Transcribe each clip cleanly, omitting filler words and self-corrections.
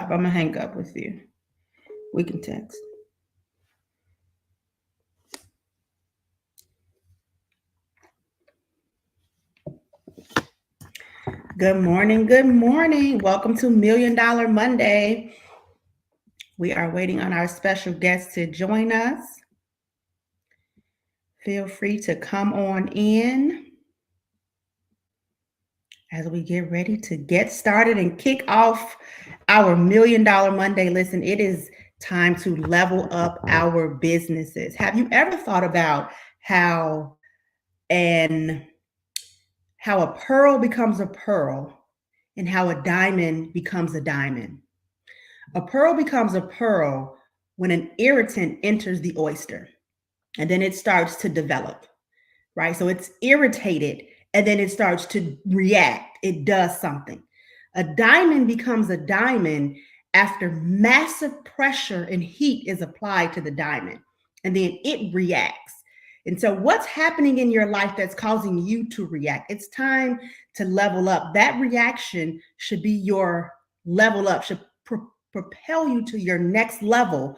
stop. I'm gonna hang up with you. We can text. Good morning. Good morning. Welcome to Million Dollar Monday. We are waiting on our special guest to join us. Feel free to come on in as we get ready to get started and kick off our Million Dollar Monday. Listen, it is time to level up our businesses. Have you ever thought about how a pearl becomes a pearl and how a diamond becomes a diamond? A pearl becomes a pearl when an irritant enters the oyster and then it starts to develop, right? So it's irritated and then it starts to react. It does something. A diamond becomes a diamond after massive pressure and heat is applied to the diamond and then it reacts. And so what's happening in your life that's causing you to react? It's time to level up. That reaction should be your level up, should propel you to your next level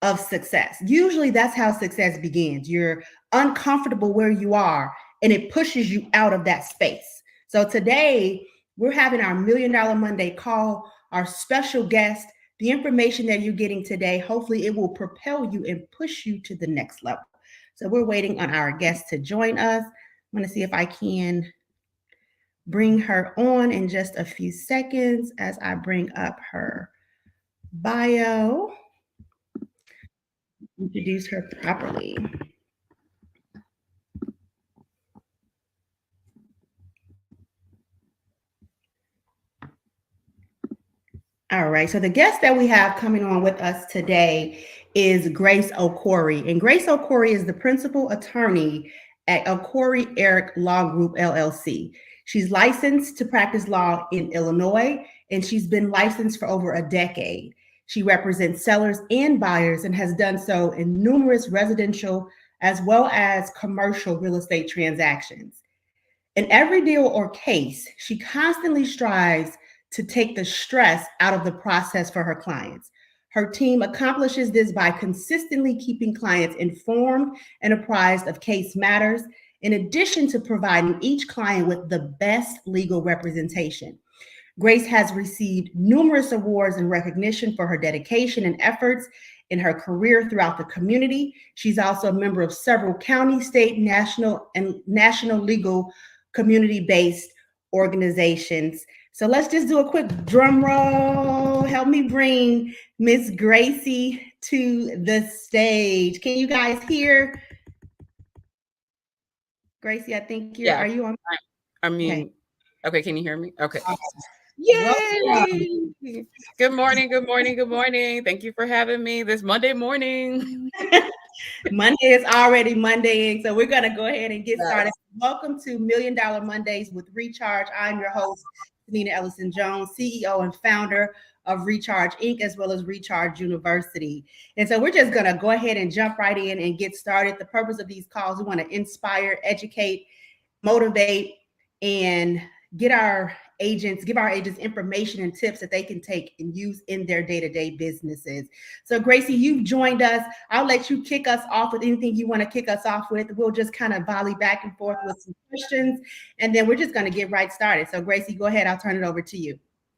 of success. Usually that's how success begins. You're uncomfortable where you are and it pushes you out of that space. So today we're having our Million Dollar Monday call, our special guest. The information that you're getting today, hopefully it will propel you and push you to the next level. So we're waiting on our guest to join us. I'm going to see if I can bring her on in just a few seconds as I bring up her bio, introduce her properly. All right, so the guest that we have coming on with us today is Grace Okorie. And Grace Okorie is the principal attorney at Okorie Eric Law Group, LLC. She's licensed to practice law in Illinois, and she's been licensed for over a decade. She represents sellers and buyers and has done so in numerous residential as well as commercial real estate transactions. In every deal or case, she constantly strives to take the stress out of the process for her clients. Her team accomplishes this by consistently keeping clients informed and apprised of case matters, in addition to providing each client with the best legal representation. Grace has received numerous awards and recognition for her dedication and efforts in her career throughout the community. She's also a member of several county, state, national, and national legal community-based organizations. So let's just do a quick drum roll. Help me bring Miss Gracie to the stage. Can you guys hear? Gracie, I think are you on? I mean, okay, can you hear me? Okay. Yay! Good morning, good morning, good morning. Thank you for having me this Monday morning. Monday is already Mondaying, so we're going to go ahead and get started. Welcome to Million Dollar Mondays with Recharge. I'm your host, Nina Ellison Jones, CEO and founder of Recharge Inc., as well as Recharge University. And so we're just going to go ahead and jump right in and get started. The purpose of these calls, we want to inspire, educate, motivate, and give our agents information and tips that they can take and use in their day-to-day businesses. So Gracie, you've joined us. I'll let you kick us off with anything you want to kick us off with. We'll just kind of volley back and forth with some questions, and then we're just going to get right started. So Gracie, go ahead. I'll turn it over to you.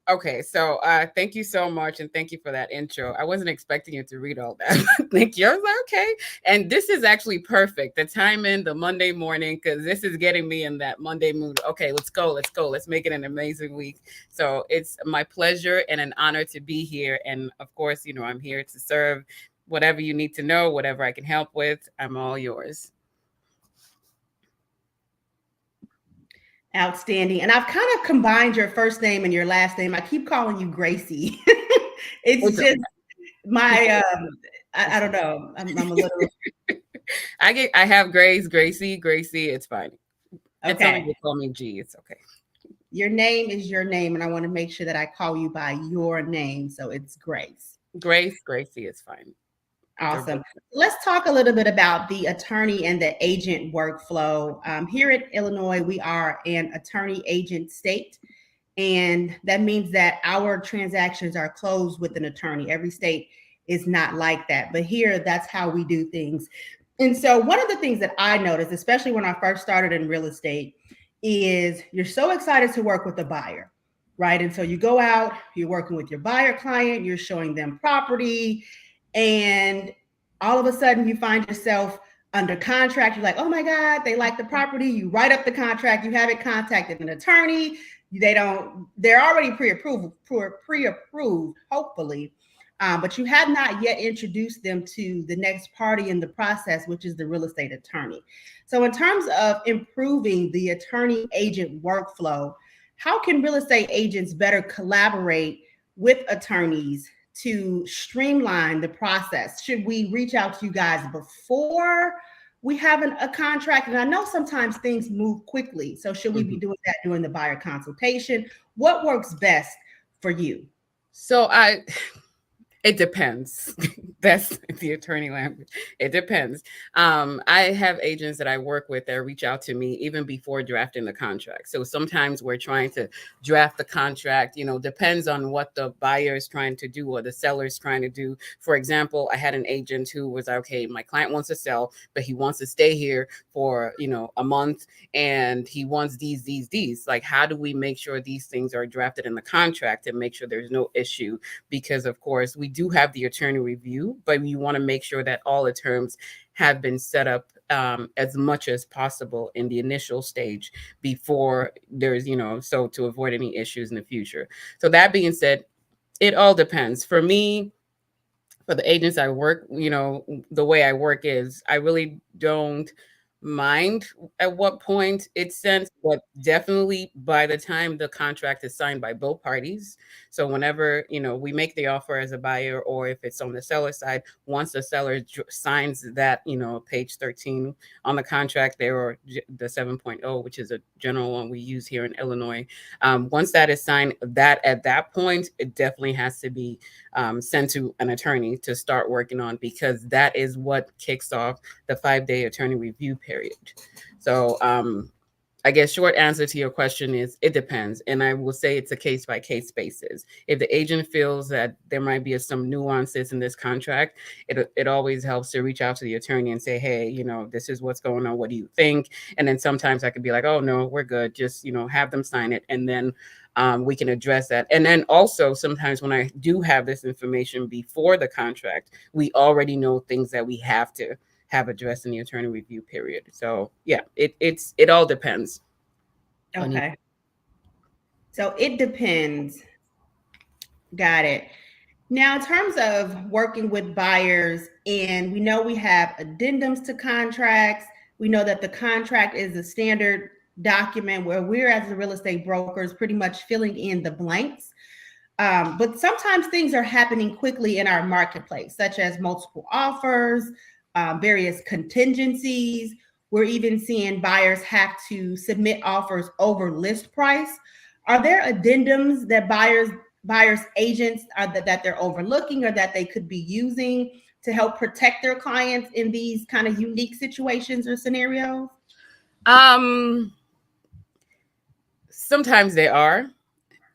Okay, so thank you so much, and thank you for that intro. I wasn't expecting you to read all that. Thank you. I was like, okay. And this is actually perfect. The time in the Monday morning, because this is getting me in that Monday mood. Okay, let's go. Let's make it an amazing week. So it's my pleasure and an honor to be here. And of course, I'm here to serve. Whatever you need to know, whatever I can help with, I'm all yours. Outstanding. And I've kind of combined your first name and your last name. I keep calling you Gracie. It's just my, I don't know. I'm a little. I have Gracie. It's fine. Okay. It's call me G. It's okay. Your name is your name, and I want to make sure that I call you by your name. So it's Grace. Gracie is fine. Awesome. Let's talk a little bit about the attorney and the agent workflow. Here in Illinois, we are an attorney agent state. And that means that our transactions are closed with an attorney. Every state is not like that. But here, that's how we do things. And so, one of the things that I noticed, especially when I first started in real estate, is you're so excited to work with the buyer, right? And so you go out, you're working with your buyer client, you're showing them property, and all of a sudden you find yourself under contract. You're like, oh my God, they like the property. You write up the contract, you haven't contacted an attorney. They're already pre-approved, hopefully. But you have not yet introduced them to the next party in the process, which is the real estate attorney. So, in terms of improving the attorney agent workflow, how can real estate agents better collaborate with attorneys to streamline the process? Should we reach out to you guys before we have a contract? And I know sometimes things move quickly. So, should we be doing that during the buyer consultation? What works best for you? So it depends. That's the attorney language. It depends. I have agents that I work with that reach out to me even before drafting the contract. So sometimes we're trying to draft the contract, depends on what the buyer is trying to do or the seller is trying to do. For example, I had an agent who was, okay, my client wants to sell, but he wants to stay here for, a month, and he wants these. Like, how do we make sure these things are drafted in the contract and make sure there's no issue? Because of course we do have the attorney review, but you want to make sure that all the terms have been set up as much as possible in the initial stage before there's, so to avoid any issues in the future. So that being said, it all depends. For me, for the agents I work, the way I work is I really don't mind at what point it's sent, but definitely by the time the contract is signed by both parties. So whenever, we make the offer as a buyer, or if it's on the seller side, once the seller signs that, page 13 on the contract there, or the 7.0, which is a general one we use here in Illinois. Once that is signed, that at that point, it definitely has to be sent to an attorney to start working on, because that is what kicks off the 5-day attorney review period. So I guess short answer to your question is it depends. And I will say it's a case by case basis. If the agent feels that there might be some nuances in this contract, it always helps to reach out to the attorney and say, hey, this is what's going on. What do you think? And then sometimes I could be like, oh, no, we're good. Just, have them sign it. And then we can address that. And then also sometimes when I do have this information before the contract, we already know things that we have to have addressed in the attorney review period. So yeah, it all depends. Okay. So it depends. Got it. Now, in terms of working with buyers, and we know we have addendums to contracts, we know that the contract is a standard document where we're, as the real estate brokers, pretty much filling in the blanks. But sometimes things are happening quickly in our marketplace, such as multiple offers, various contingencies. We're even seeing buyers have to submit offers over list price. Are there addendums that buyers agents are that they're overlooking, or that they could be using to help protect their clients in these kind of unique situations or scenarios? Sometimes they are.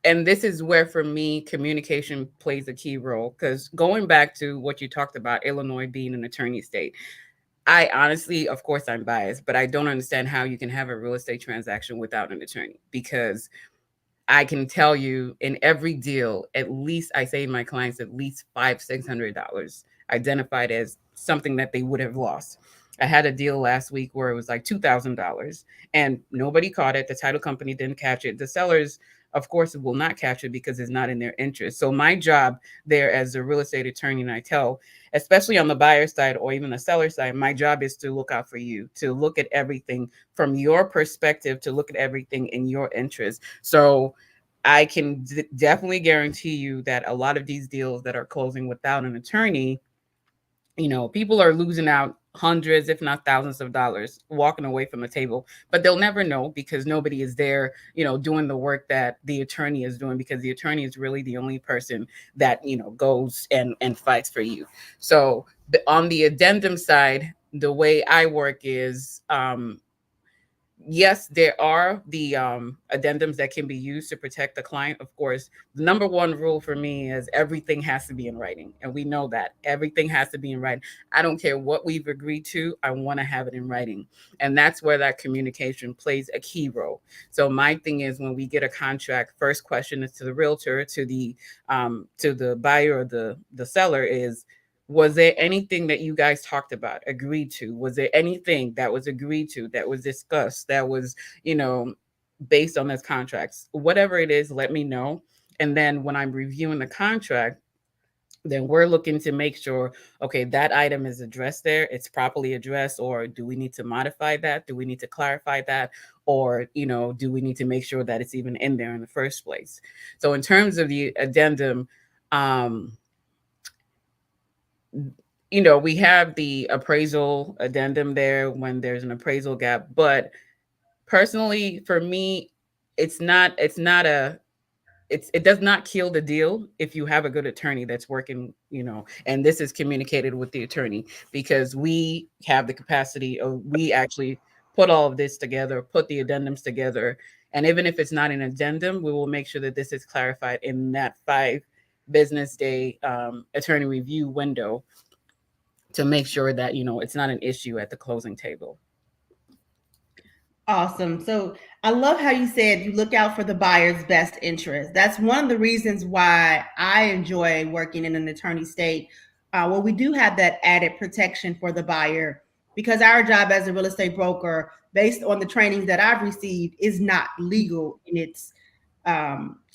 And this is where, for me, communication plays a key role. Because going back to what you talked about, Illinois being an attorney state, I honestly, of course, I'm biased, but I don't understand how you can have a real estate transaction without an attorney. Because I can tell you, in every deal, at least I say to my clients, at least $500-$600 identified as something that they would have lost. I had a deal last week where it was like $2,000 and nobody caught it. The title company didn't catch it. The sellers, of course, will not catch it because it's not in their interest. So my job there as a real estate attorney, and I tell, especially on the buyer side or even the seller side, my job is to look out for you, to look at everything from your perspective, to look at everything in your interest. So I can definitely guarantee you that a lot of these deals that are closing without an attorney, people are losing out hundreds, if not thousands of dollars walking away from the table, but they'll never know because nobody is there, doing the work that the attorney is doing, because the attorney is really the only person that, goes and fights for you. So on the addendum side, the way I work is, yes, there are the addendums that can be used to protect the client. Of course, the number one rule for me is everything has to be in writing. And we know that everything has to be in writing. I don't care what we've agreed to, I want to have it in writing. And that's where that communication plays a key role. So my thing is, when we get a contract, first question is to the realtor, to the buyer or the seller is, was there anything that you guys talked about, agreed to? Was there anything that was agreed to, that was discussed, that was, you know, based on this contracts? Whatever it is, let me know. And then when I'm reviewing the contract, then we're looking to make sure, okay, that item is addressed there, it's properly addressed, or do we need to modify that? Do we need to clarify that? Or, you know, do we need to make sure that it's even in there in the first place? So in terms of the addendum, um, you know, we have the appraisal addendum there when there's an appraisal gap, but personally for me, it's not a it does not kill the deal if you have a good attorney that's working, you know, and this is communicated with the attorney, because we have the capacity of, we actually put all of this together, put the addendums together. And even if it's not an addendum, we will make sure that this is clarified in that 5 business day attorney review window, to make sure that, you know, it's not an issue at the closing table. Awesome. So I love how you said you look out for the buyer's best interest. That's one of the reasons why I enjoy working in an attorney state, where we do have that added protection for the buyer, because our job as a real estate broker, based on the trainings that I've received, is not legal in its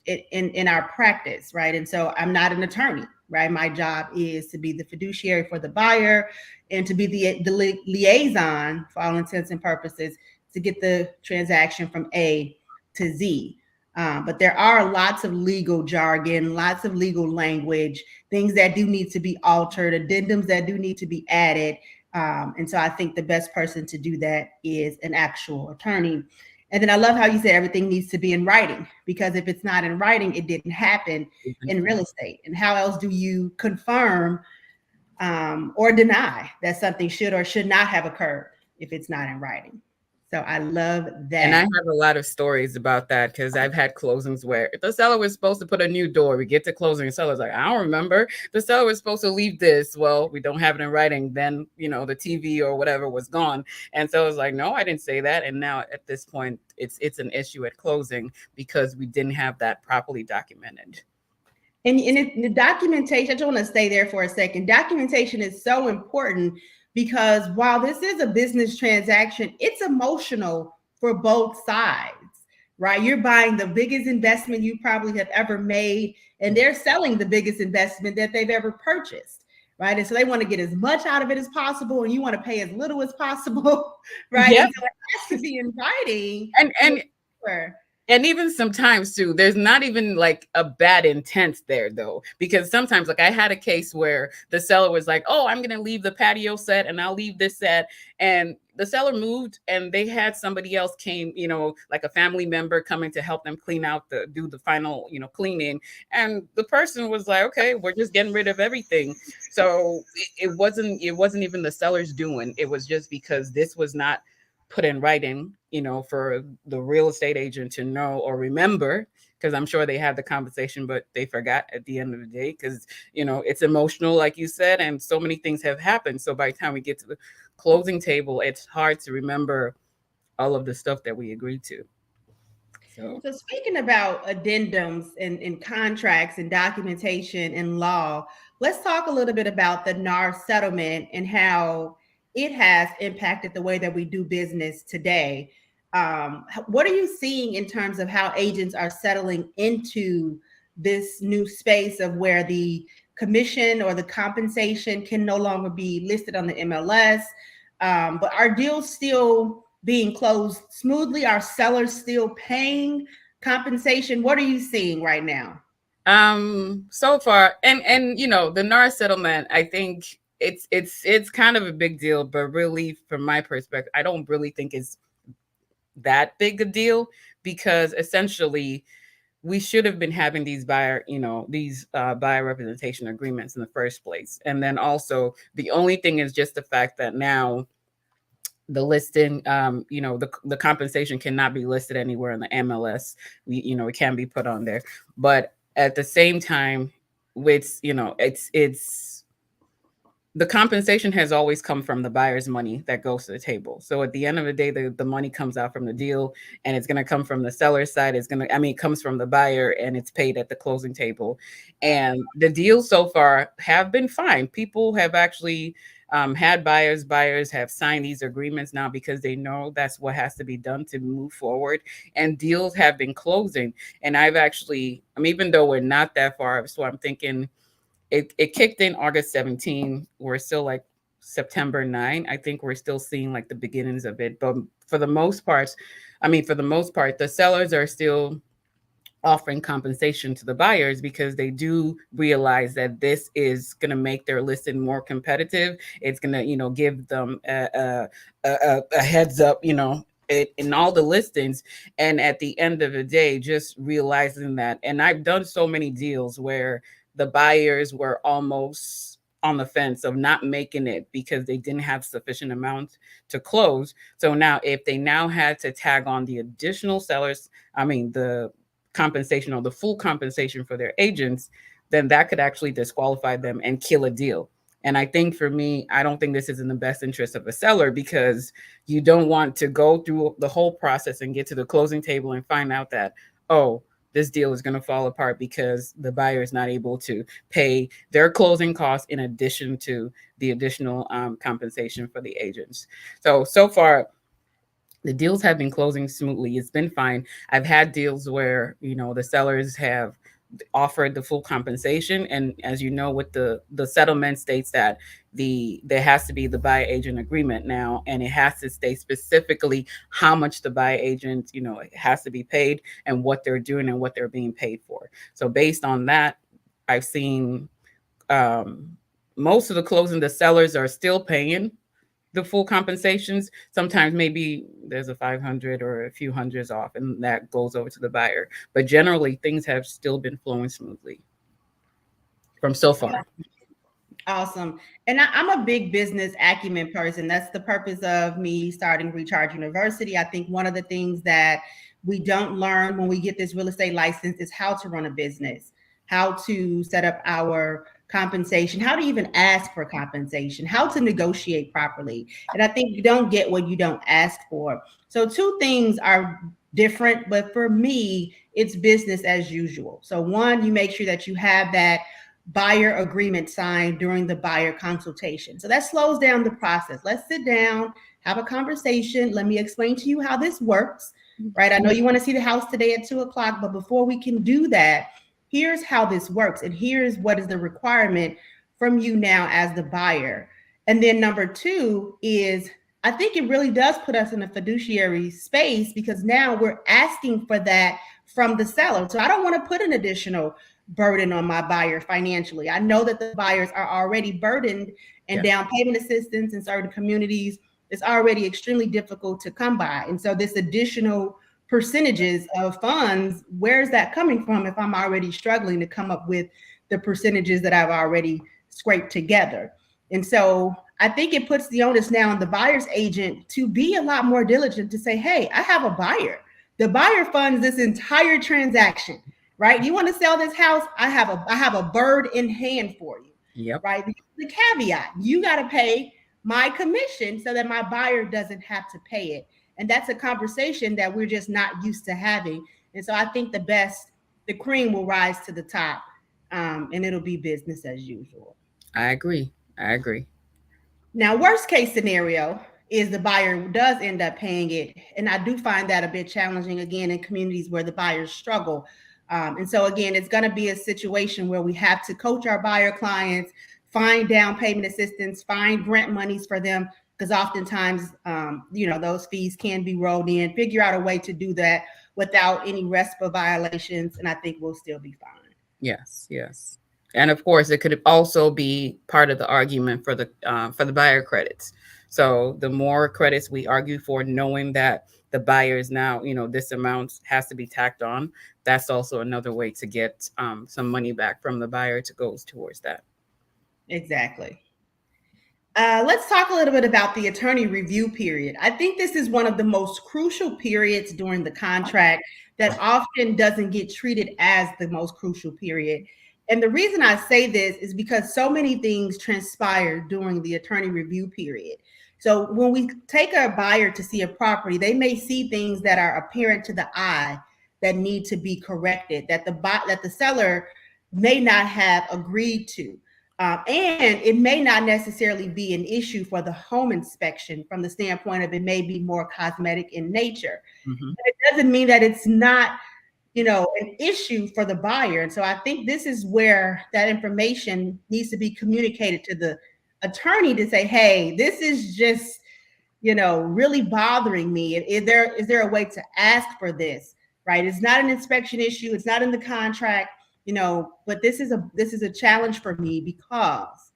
in our practice, right? And so I'm not an attorney, right? My job is to be the fiduciary for the buyer and to be the liaison for all intents and purposes to get the transaction from A to Z. But there are lots of legal jargon, lots of legal language, things that do need to be altered, addendums that do need to be added. And so I think the best person to do that is an actual attorney. And then I love how you said everything needs to be in writing, because if it's not in writing, it didn't happen in real estate. And how else do you confirm or deny that something should or should not have occurred if it's not in writing? So I love And I that. have a lot of stories about that, because I've had closings where the seller was supposed to put a new door. We get to closing, the seller's like, I don't remember. The seller was supposed to leave this. Well, we don't have it in writing. Then, you know, the TV or whatever was gone. And so it's like, no, I didn't say that. And now at this point, it's an issue at closing because we didn't have that properly documented. And the documentation, I just want to stay there for a second. Documentation is so important because while this is a business transaction, it's emotional for both sides, right? You're buying the biggest investment you probably have ever made, and they're selling the biggest investment that they've ever purchased, right? And so they want to get as much out of it as possible, and you want to pay as little as possible, right? Yep. And so it has to be in writing. And and even sometimes too, there's not even like a bad intent there though, because sometimes, like, I had a case where the seller was like, oh, I'm gonna leave the patio set and I'll leave this set, and the seller moved and they had somebody else came, you know, like a family member coming to help them clean out, the do the final, you know, cleaning, and the person was like, okay, we're just getting rid of everything. So it wasn't even the seller's doing, it was just because this was not put in writing, you know, for the real estate agent to know or remember, because I'm sure they had the conversation, but they forgot at the end of the day, because, you know, it's emotional, like you said, and so many things have happened. So by the time we get to the closing table, it's hard to remember all of the stuff that we agreed to. So, So speaking about addendums and contracts and documentation and law, let's talk a little bit about the NAR settlement and how it has impacted the way that we do business today. What are you seeing in terms of how agents are settling into this new space of where the commission or the compensation can no longer be listed on the MLS, but are deals still being closed smoothly? Are sellers still paying compensation? What are you seeing right now? so far, and you know, the NAR settlement, I think it's kind of a big deal, but really from my perspective, I don't really think it's that big a deal, because essentially we should have been having these buyer, you know, these buyer representation agreements in the first place. And then also the only thing is just the fact that now the listing, the compensation cannot be listed anywhere in the MLS. It can be put on there, but at the same time, with it's the compensation has always come from the buyer's money that goes to the table. So at the end of the day, the money comes out from the deal, and it's going to come from the seller's side. It comes from the buyer, and it's paid at the closing table. And the deals so far have been fine. People have actually had buyers have signed these agreements now because they know that's what has to be done to move forward. And deals have been closing. And even though we're not that far, so I'm thinking it kicked in August 17. We're still like September 9. I think we're still seeing like the beginnings of it. But for the most part, the sellers are still offering compensation to the buyers because they do realize that this is going to make their listing more competitive. It's going to, give them a heads up, in all the listings. And at the end of the day, just realizing that. And I've done so many deals where the buyers were almost on the fence of not making it because they didn't have sufficient amount to close. So now if they now had to tag on the additional sellers, the compensation or the full compensation for their agents, then that could actually disqualify them and kill a deal. And I think for me, I don't think this is in the best interest of a seller, because you don't want to go through the whole process and get to the closing table and find out that, oh, this deal is going to fall apart because the buyer is not able to pay their closing costs in addition to the additional compensation for the agents. So far, the deals have been closing smoothly. It's been fine. I've had deals where, the sellers have offered the full compensation, and as you know, with the settlement states that there has to be the buyer agent agreement now, and it has to state specifically how much the buyer agent, it has to be paid and what they're doing and what they're being paid for. So based on that, I've seen um, most of the closing, the sellers are still paying the full compensations. Sometimes maybe there's a 500 or a few hundreds off, and that goes over to the buyer. But generally, things have still been flowing smoothly from so far. Awesome. And I'm a big business acumen person. That's the purpose of me starting Recharge University. I think one of the things that we don't learn when we get this real estate license is how to run a business, how to set up our compensation, how to even ask for compensation, how to negotiate properly. And I think you don't get what you don't ask for. So two things are different, but for me, it's business as usual. So one, you make sure that you have that buyer agreement signed during the buyer consultation. So that slows down the process. Let's sit down, have a conversation. Let me explain to you how this works, right? I know you want to see the house today at 2:00, but before we can do that, here's how this works. And here's what is the requirement from you now as the buyer. And then number two is, I think it really does put us in a fiduciary space, because now we're asking for that from the seller. So I don't want to put an additional burden on my buyer financially. I know that the buyers are already burdened, and down payment assistance in certain communities is already extremely difficult to come by. And so this additional percentages of funds, where's that coming from if I'm already struggling to come up with the percentages that I've already scraped together? And so I think it puts the onus now on the buyer's agent to be a lot more diligent, to say, hey, I have a buyer. The buyer funds this entire transaction, right? You want to sell this house? I have a bird in hand for you. Yep. Right. The caveat, you got to pay my commission so that my buyer doesn't have to pay it. And that's a conversation that we're just not used to having. And so I think the cream will rise to the top, and it'll be business as usual. I agree. Now, worst case scenario is the buyer does end up paying it. And I do find that a bit challenging, again, in communities where the buyers struggle. And so, again, it's going to be a situation where we have to coach our buyer clients, find down payment assistance, find grant monies for them, because oftentimes, those fees can be rolled in, figure out a way to do that without any RESPA violations. And I think we'll still be fine. Yes. And of course, it could also be part of the argument for the buyer credits. So the more credits we argue for, knowing that the buyers now, this amount has to be tacked on, that's also another way to get some money back from the buyer to go towards that. Exactly. Let's talk a little bit about the attorney review period. I think this is one of the most crucial periods during the contract that often doesn't get treated as the most crucial period. And the reason I say this is because so many things transpire during the attorney review period. So when we take a buyer to see a property, they may see things that are apparent to the eye that need to be corrected, that the seller may not have agreed to. And it may not necessarily be an issue for the home inspection from the standpoint of it may be more cosmetic in nature. Mm-hmm. But it doesn't mean that it's not, an issue for the buyer. And so I think this is where that information needs to be communicated to the attorney to say, hey, this is just, really bothering me. Is there a way to ask for this? Right? It's not an inspection issue. It's not in the contract. But this is a challenge for me because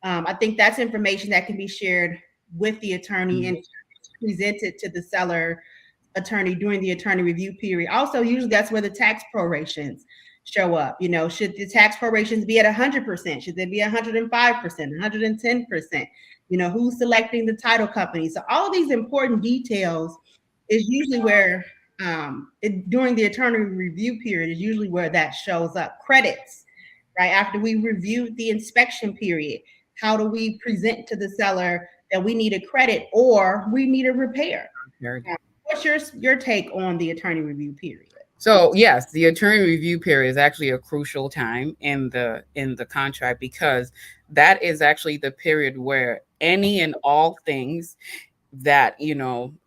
I think that's information that can be shared with the attorney and presented to the seller attorney during the attorney review period. Also, usually that's where the tax prorations show up. Should the tax prorations be at 100%? Should they be 105%, 110%? Who's selecting the title company? So all of these important details is usually where during the attorney review period is usually where that shows up. Credits, right? After we reviewed the inspection period, how do we present to the seller that we need a credit or we need a repair? What's your take on the attorney review period? So yes, the attorney review period is actually a crucial time in the contract because that is actually the period where any and all things that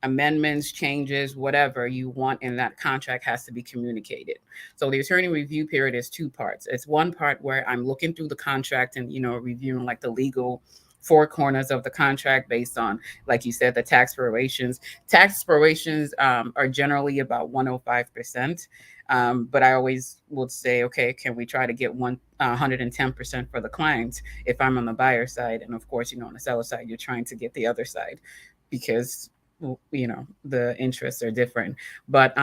amendments, changes, whatever you want in that contract has to be communicated. So the attorney review period is two parts. It's one part where I'm looking through the contract and reviewing like the legal four corners of the contract based on, like you said, the tax prorations. Tax prorations are generally about 105%. But I always would say, okay, can we try to get 110% for the client if I'm on the buyer side? And of course, on the seller side, you're trying to get the other side because, the interests are different. But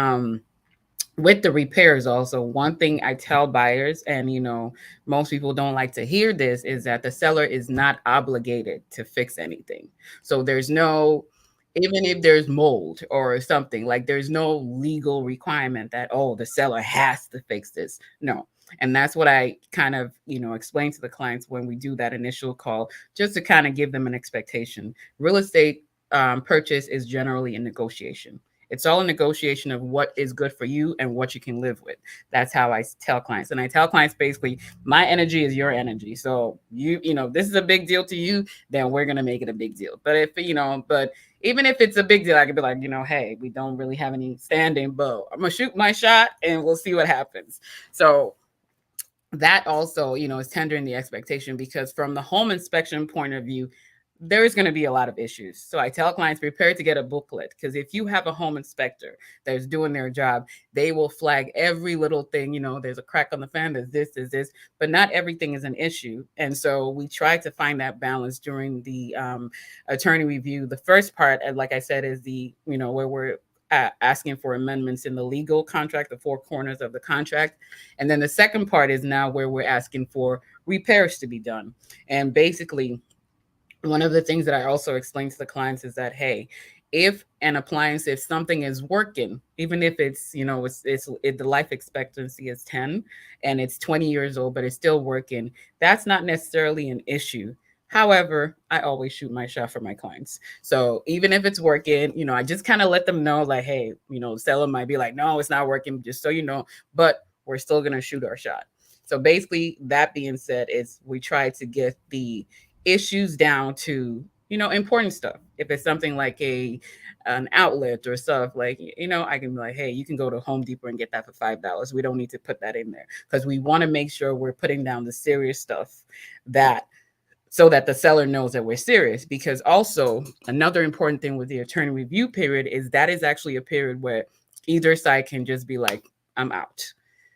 with the repairs also, one thing I tell buyers, and most people don't like to hear this, is that the seller is not obligated to fix anything. So there's no, even if there's mold or something, like there's no legal requirement that, oh, the seller has to fix this. No. And that's what I kind of, explain to the clients when we do that initial call, just to kind of give them an expectation. Real estate purchase is generally a negotiation. It's all a negotiation of what is good for you and what you can live with. That's how I tell clients. And I tell clients basically, my energy is your energy. So this is a big deal to you, then we're going to make it a big deal. But but even if it's a big deal, I could be like, hey, we don't really have any standing, but I'm going to shoot my shot and we'll see what happens. So that also, is tendering the expectation, because from the home inspection point of view, there is going to be a lot of issues. So I tell clients, prepare to get a booklet, because if you have a home inspector that's doing their job, they will flag every little thing. There's a crack on the fan, there's this, but not everything is an issue. And so we try to find that balance during the attorney review. The first part, like I said, is the, where we're asking for amendments in the legal contract, the four corners of the contract. And then the second part is now where we're asking for repairs to be done. And basically, one of the things that I also explain to the clients is that, hey, if an appliance, if something is working, even if it's, the life expectancy is 10 and it's 20 years old, but it's still working, that's not necessarily an issue. However, I always shoot my shot for my clients. So even if it's working, I just kind of let them know, like, hey, the seller might be like, no, it's not working, just so you know, but we're still going to shoot our shot. So basically, that being said, is we try to get the issues down to, important stuff. If it's something like an outlet or stuff, like, I can be like, hey, you can go to Home Depot and get that for $5. We don't need to put that in there, because we want to make sure we're putting down the serious stuff, so that the seller knows that we're serious. Because also another important thing with the attorney review period is that is actually a period where either side can just be like, I'm out.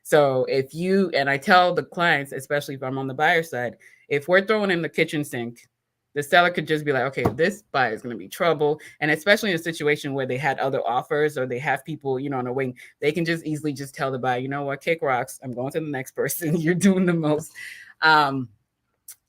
So and I tell the clients, especially if I'm on the buyer side, if we're throwing in the kitchen sink, the seller could just be like, okay, this buyer is going to be trouble. And especially in a situation where they had other offers or they have people, on the wing, they can just easily just tell the buyer, you know what, kick rocks, I'm going to the next person. You're doing the most.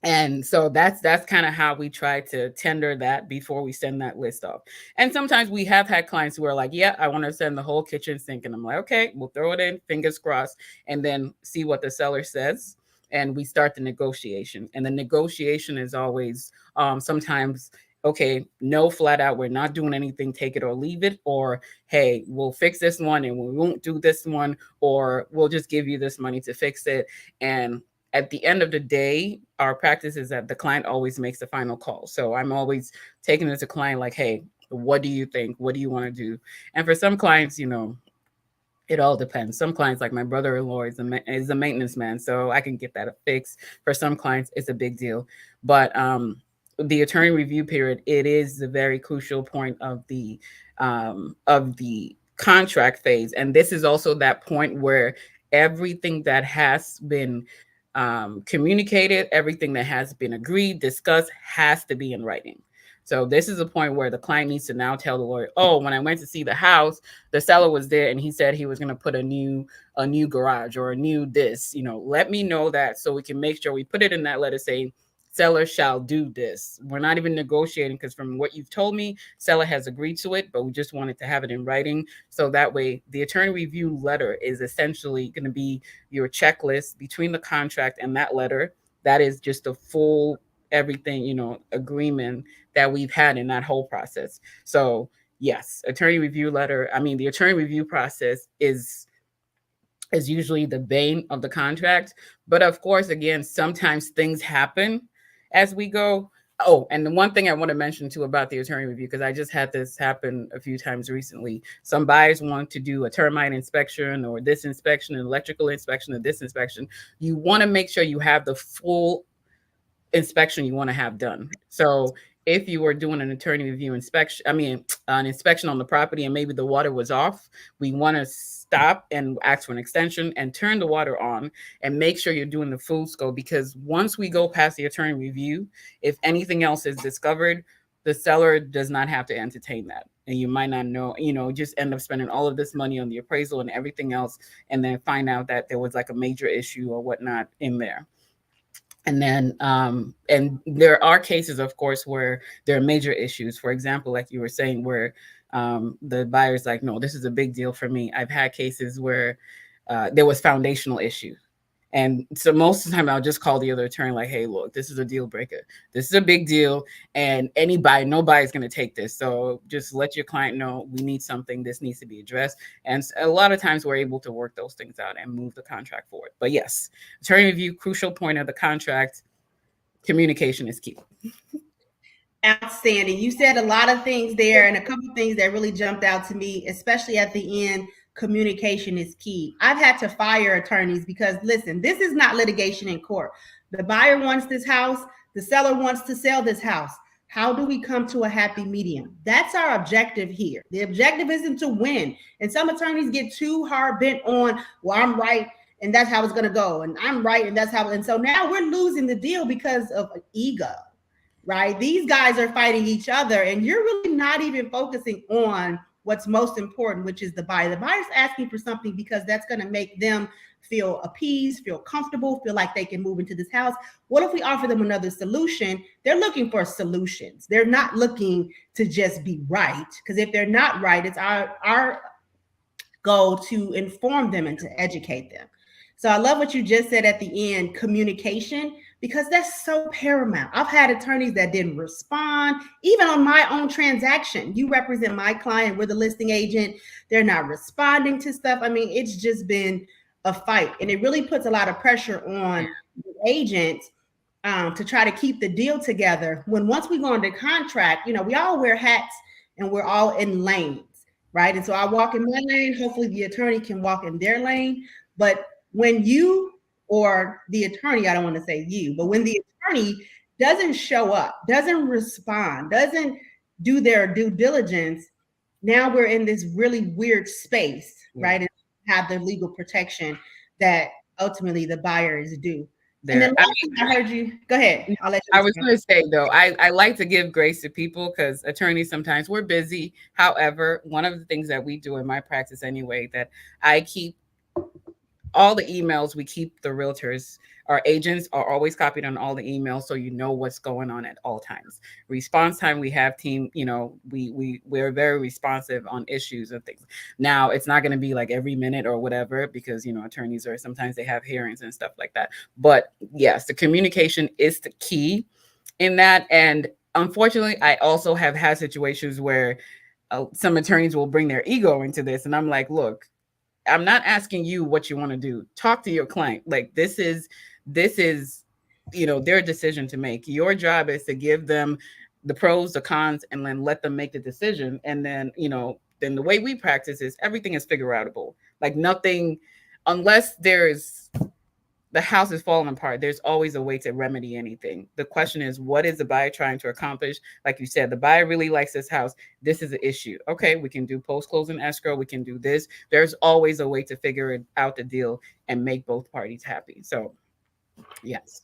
And so that's kind of how we try to tender that before we send that list off. And sometimes we have had clients who are like, yeah, I want to send the whole kitchen sink, and I'm like, okay, we'll throw it in, fingers crossed, and then see what the seller says, and we start the negotiation. And the negotiation is always sometimes, okay, no, flat out, we're not doing anything, take it or leave it, or hey, we'll fix this one and we won't do this one, or we'll just give you this money to fix it. And at the end of the day, our practice is that the client always makes the final call. So I'm always taking it to client like, hey, what do you think? What do you want to do? And for some clients, it all depends. Some clients, like my brother-in-law, is a maintenance man, so I can get that fixed. For some clients, it's a big deal. But the attorney review period, it is the very crucial point of the contract phase, and this is also that point where everything that has been communicated, everything that has been agreed, discussed, has to be in writing. So this is a point where the client needs to now tell the lawyer, oh, when I went to see the house, the seller was there and he said he was going to put a new garage or a new this, let me know that so we can make sure we put it in that letter saying seller shall do this. We're not even negotiating because from what you've told me, seller has agreed to it, but we just wanted to have it in writing. So that way the attorney review letter is essentially going to be your checklist between the contract and that letter. That is just a full everything, agreement that we've had in that whole process. So yes, attorney review letter. I mean, the attorney review process is usually the bane of the contract. But of course, again, sometimes things happen as we go. Oh, and the one thing I want to mention too about the attorney review, because I just had this happen a few times recently. Some buyers want to do a termite inspection or this inspection, an electrical inspection, or this inspection. You want to make sure you have the full inspection you want to have done. So if you were doing an attorney review inspection, I mean, an inspection on the property and maybe the water was off, we want to stop and ask for an extension and turn the water on and make sure you're doing the full scope. Because once we go past the attorney review, if anything else is discovered, the seller does not have to entertain that. And you might not know, just end up spending all of this money on the appraisal and everything else, and then find out that there was like a major issue or whatnot in there. And then and there are cases, of course, where there are major issues. For example, like you were saying, where the buyer's like, no, this is a big deal for me. I've had cases where there was foundational issue. And so most of the time I'll just call the other attorney like, hey, look, this is a deal breaker. This is a big deal. And nobody's going to take this. So just let your client know we need something. This needs to be addressed. And a lot of times we're able to work those things out and move the contract forward. But yes, attorney review, crucial point of the contract. Communication is key. Outstanding. You said a lot of things there, and a couple of things that really jumped out to me, especially at the end. Communication is key. I've had to fire attorneys because, listen, this is not litigation in court. The buyer wants this house, the seller wants to sell this house. How do we come to a happy medium? That's our objective here. The objective isn't to win. And some attorneys get too hard bent on, well, I'm right, and that's how it's going to go. And I'm right, and that's how. And so now we're losing the deal because of ego, right? These guys are fighting each other, and you're really not even focusing on what's most important, which is the buyer. The buyer's asking for something because that's going to make them feel appeased, feel comfortable, feel like they can move into this house. What if we offer them another solution? They're looking for solutions. They're not looking to just be right, because if they're not right, it's our goal to inform them and to educate them. So I love what you just said at the end, communication, because that's so paramount. I've had attorneys that didn't respond, even on my own transaction. You represent my client, we're the listing agent. They're not responding to stuff. I mean, it's just been a fight, and it really puts a lot of pressure on the agent to try to keep the deal together. When once we go into contract, we all wear hats and we're all in lanes, right? And so I walk in my lane, hopefully the attorney can walk in their lane. But when you, or the attorney, I don't want to say you, but when the attorney doesn't show up, doesn't respond, doesn't do their due diligence, now we're in this really weird space, right? And have the legal protection that ultimately the buyer is due. And then I heard you. Go ahead. I'll let you. I was going to say, though, I like to give grace to people because attorneys, sometimes we're busy. However, one of the things that we do in my practice anyway, that I keep all the emails we keep, the realtors, our agents are always copied on all the emails, so you know what's going on at all times. Response time, we have team, we're very responsive on issues and things. Now it's not going to be like every minute or whatever, because attorneys are, sometimes they have hearings and stuff like that. But yes, the communication is the key in that. And unfortunately, I also have had situations where some attorneys will bring their ego into this, and I'm like, look, I'm not asking you what you want to do. Talk to your client. Like, this is their decision to make. Your job is to give them the pros, the cons, and then let them make the decision. And then then the way we practice is everything is figure outable. Like, nothing, unless there's the house is falling apart, there's always a way to remedy anything. The question is, what is the buyer trying to accomplish? Like you said, the buyer really likes this house. This is an issue. Okay, we can do post-closing escrow. We can do this. There's always a way to figure it out, the deal, and make both parties happy. So, yes.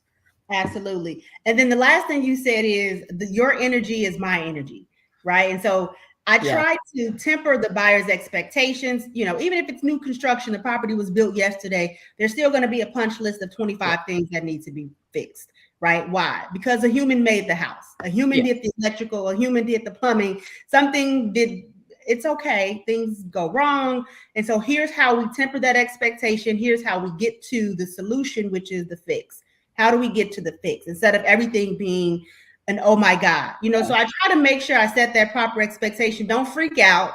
Absolutely. And then the last thing you said is your energy is my energy, right? And so I Yeah. try to temper the buyer's expectations. Even if it's new construction, the property was built yesterday, there's still going to be a punch list of 25 things that need to be fixed, right? Why? Because a human made the house, a human did the electrical, a human did the plumbing, something did. It's okay. Things go wrong. And so here's how we temper that expectation. Here's how we get to the solution, which is the fix. How do we get to the fix instead of everything being an oh my God? So I try to make sure I set that proper expectation. Don't freak out,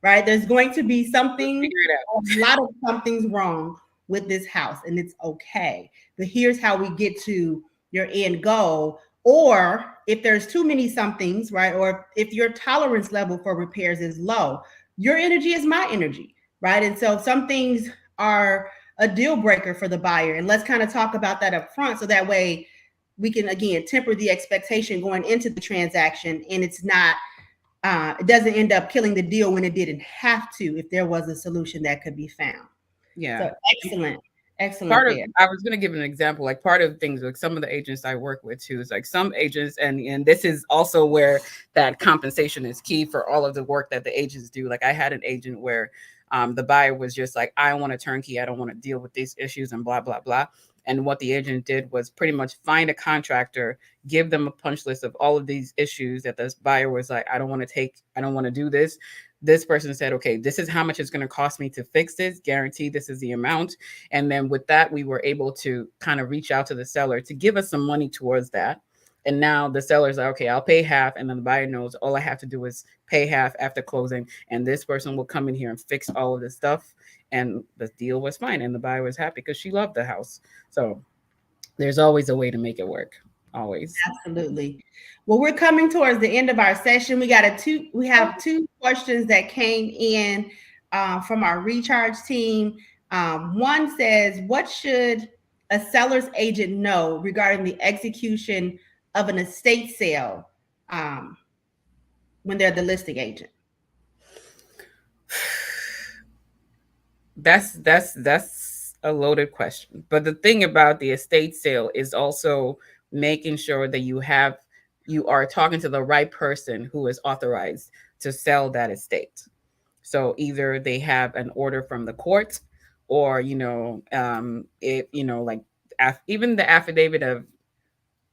right? There's going to be something, a lot of something's wrong with this house, and it's okay. But here's how we get to your end goal. Or if there's too many somethings, right? Or if your tolerance level for repairs is low, your energy is my energy, right? And so some things are a deal breaker for the buyer. And let's kind of talk about that up front, so that way we can, again, temper the expectation going into the transaction, and it's not, it doesn't end up killing the deal when it didn't have to, if there was a solution that could be found. Yeah. So excellent. Part of, there. I was going to give an example, like part of things, like some of the agents I work with too, is like some agents, and this is also where that compensation is key for all of the work that the agents do. Like, I had an agent where the buyer was just like, I want a turnkey, I don't want to deal with these issues and blah blah blah. And what the agent did was pretty much find a contractor, give them a punch list of all of these issues that this buyer was like, I don't want to do this. This person said, okay, this is how much it's going to cost me to fix this, guarantee this is the amount. And then with that, we were able to kind of reach out to the seller to give us some money towards that. And now the seller's like, okay, I'll pay half. And then the buyer knows all I have to do is pay half after closing. And this person will come in here and fix all of this stuff. And the deal was fine. And the buyer was happy because she loved the house. So there's always a way to make it work. Always. Absolutely. Well, we're coming towards the end of our session. We have two questions that came in from our recharge team. One says, what should a seller's agent know regarding the execution of an estate sale when they're the listing agent? That's a loaded question. But the thing about the estate sale is also making sure that you are talking to the right person who is authorized to sell that estate. So either they have an order from the court, or like even the affidavit of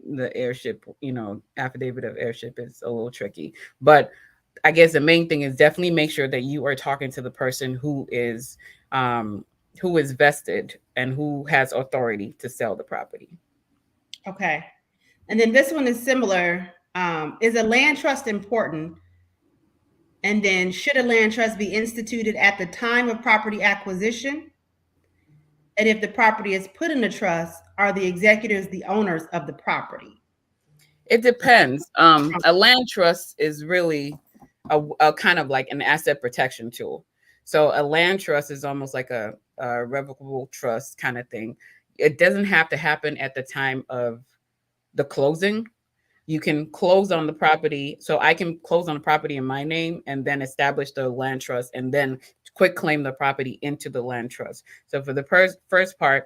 the heirship, affidavit of heirship is a little tricky. But I guess the main thing is definitely make sure that you are talking to the person who is vested and who has authority to sell the property. Okay. And then this one is similar. Is a land trust important? And then, should a land trust be instituted at the time of property acquisition? And if the property is put in a trust, are the executors the owners of the property? It depends. A land trust is really a kind of like an asset protection tool. So a land trust is almost like a revocable trust kind of thing. It doesn't have to happen at the time of the closing. You can close on the property. So I can close on the property in my name and then establish the land trust and then quick claim the property into the land trust. So for the first part,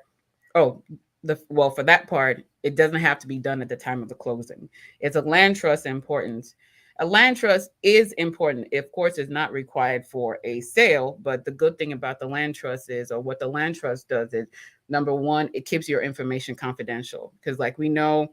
for that part, it doesn't have to be done at the time of the closing. It's a land trust important. A land trust is important. Of course, it's not required for a sale, but the good thing about the land trust is, or what the land trust does is, number one, it keeps your information confidential. Because, like we know,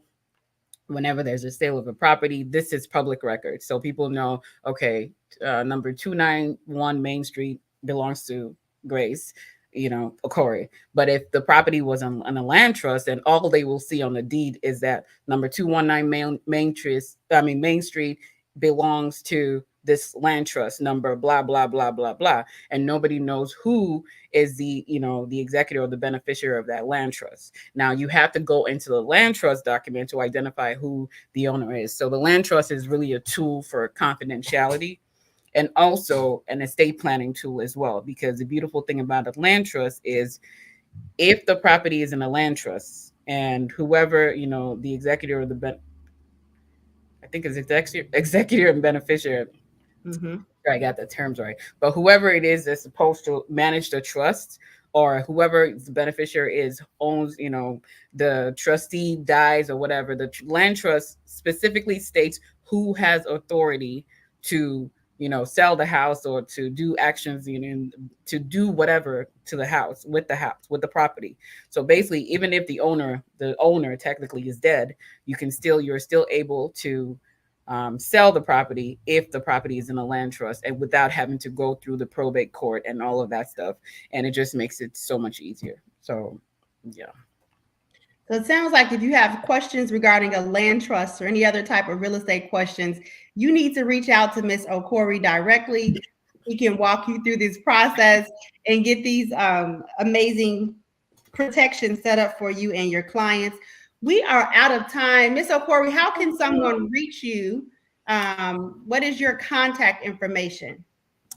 whenever there's a sale of a property, this is public record. So people know, okay, number 291 Main Street belongs to Grace, Okorie. But if the property was on a land trust, and all they will see on the deed is that number 219 Main Street belongs to this land trust number, blah, blah, blah, blah, blah. And nobody knows who is the executor or the beneficiary of that land trust. Now you have to go into the land trust document to identify who the owner is. So the land trust is really a tool for confidentiality, and also an estate planning tool as well. Because the beautiful thing about a land trust is, if the property is in a land trust, and whoever, the executor or I think it's executor and beneficiary. Mm-hmm. I got the terms right. But whoever it is that's supposed to manage the trust, or whoever the beneficiary is, owns, the trustee dies or whatever, the land trust specifically states who has authority to, sell the house, or to do actions, to do whatever to the house, with the property. So basically, even if the owner technically is dead, you're still able to sell the property if the property is in a land trust, and without having to go through the probate court and all of that stuff. And it just makes it so much easier. So, yeah. So it sounds like if you have questions regarding a land trust or any other type of real estate questions, you need to reach out to Ms. Okorie directly. We can walk you through this process and get these amazing protections set up for you and your clients. We are out of time. Ms. Okorie, how can someone reach you? What is your contact information?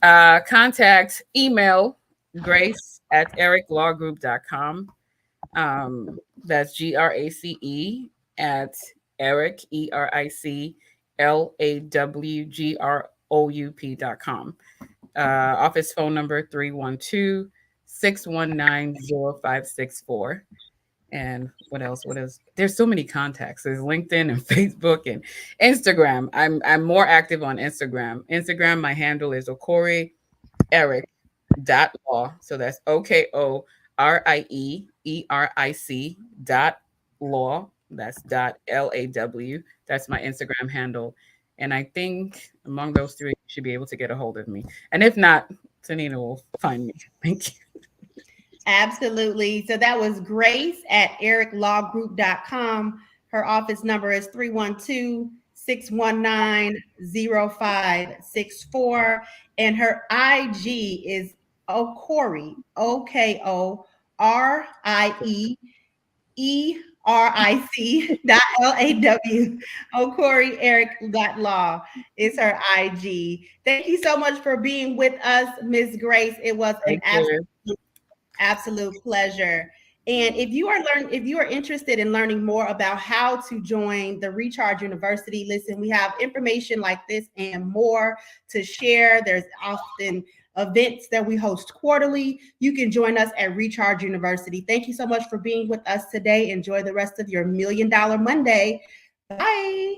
Contact email grace@ericlawgroup.com. That's GRACE at Eric, ERICLAWGROUP.com. Office phone number 312-619-0564. And what else? There's so many contacts. There's LinkedIn and Facebook and Instagram. I'm more active on Instagram. My handle is Okorie Eric .law. So that's OKORIEERIC.law. That's .LAW. That's my Instagram handle. And I think among those three, you should be able to get a hold of me. And if not, Tanina will find me. Thank you. Absolutely. So that was Grace at ericlawgroup.com. Her office number is 312-619-0564. And her IG is Okorie, OKORIEERIC.LAW. Okorie Eric.law is her IG. Thank you so much for being with us, Ms. Grace. It was an absolute pleasure. And if you are interested in learning more about how to join the Recharge University, listen, we have information like this and more to share. There's often events that we host quarterly. You can join us at Recharge University. Thank you so much for being with us today. Enjoy the rest of your $1 Million Monday. Bye.